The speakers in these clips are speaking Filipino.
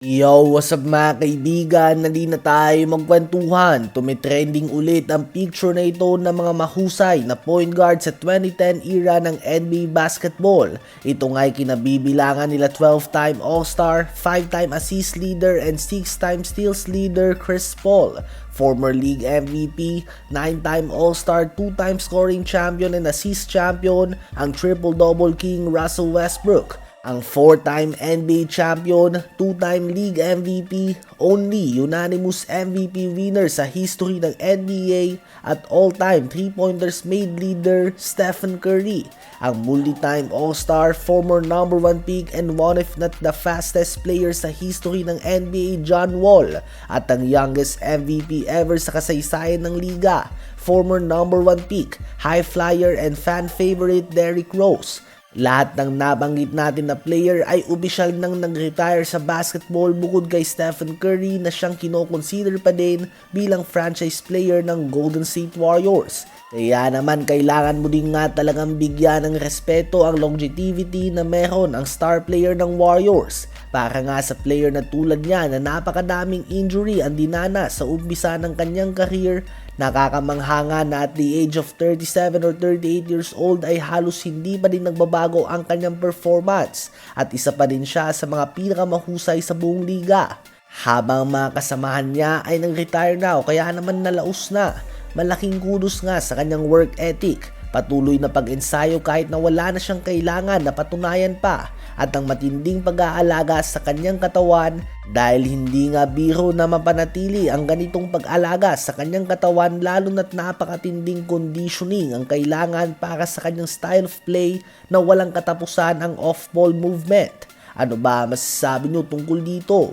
Yo, what's up mga kaibigan? Nandi na tayo magkwentuhan. Tumitrending ulit ang picture na ito ng mga mahusay na point guard sa 2010 era ng NBA basketball. Ito nga'y kinabibilangan nila 12-time All-Star, 5-time assist leader and 6-time steals leader Chris Paul, former league MVP, 9-time All-Star, 2-time scoring champion and assist champion, ang triple-double king Russell Westbrook, ang 4-time NBA champion, 2-time league MVP, only unanimous MVP winner sa history ng NBA at all-time 3-pointers made leader Stephen Curry, ang multi-time All-Star, former number 1 pick and one if not the fastest player sa history ng NBA John Wall, at ang youngest MVP ever sa kasaysayan ng liga, former number 1 pick, high flyer and fan favorite Derrick Rose. Lahat ng nabanggit natin na player ay opisyal nang nag-retire sa basketball bukod kay Stephen Curry na siyang kinoconsider pa din bilang franchise player ng Golden State Warriors. Kaya naman kailangan mo din nga talagang bigyan ng respeto ang longevity na meron ang star player ng Warriors. Para nga sa player na tulad niya na napakadaming injury ang dinana sa umpisa ng kanyang career, nakakamangha nga na at the age of 37 or 38 years old ay halos hindi pa din nagbabago ang kanyang performance at isa pa din siya sa mga pinakamahusay sa buong liga. Habang mga kasamahan niya ay nag-retire na o kaya naman nalaos na, malaking kudos nga sa kanyang work ethic, patuloy na pag-ensayo kahit na wala na siyang kailangan na patunayan pa, at ang matinding pag-aalaga sa kanyang katawan dahil hindi nga biro na mapanatili ang ganitong pag-alaga sa kanyang katawan lalo na't napakatinding conditioning ang kailangan para sa kanyang style of play na walang katapusan ang off-ball movement. Ano ba masasabi nyo tungkol dito?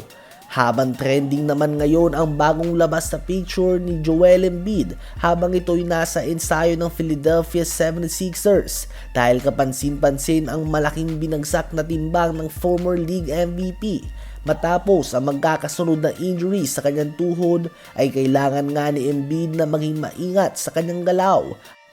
Habang trending naman ngayon ang bagong labas na picture ni Joel Embiid habang ito'y nasa ensayo ng Philadelphia 76ers dahil kapansin-pansin ang malaking binagsak na timbang ng former league MVP. Matapos ang magkakasunod na injury sa kanyang tuhod ay kailangan nga ni Embiid na maging maingat sa kanyang galaw.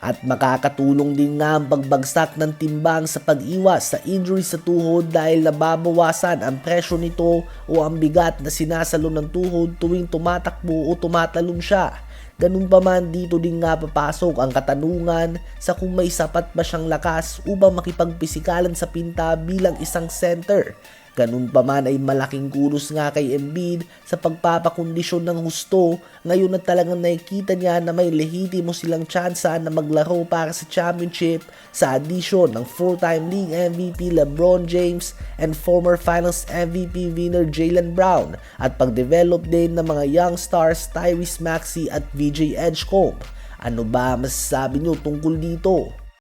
At makakatulong din nga ang pagbagsak ng timbang sa pag-iwas sa injury sa tuhod dahil nababawasan ang presyo nito o ang bigat na sinasalo ng tuhod tuwing tumatakbo o tumatalon siya. Ganun pa man, dito din nga papasok ang katanungan sa kung may sapat ba siyang lakas upang makipagpisikalan sa pinta bilang isang center. Ganun pa man ay malaking kudos nga kay Embiid sa pagpapakondisyon ng husto ngayon na talagang nakikita niya na may lehitimo silang tsansa na maglaro para sa championship sa addition ng 4-time league MVP LeBron James and former finals MVP winner Jaylen Brown at pag-develop din ng mga young stars Tyrese Maxey at VJ Edgecombe. Ano ba masasabi nyo tungkol dito?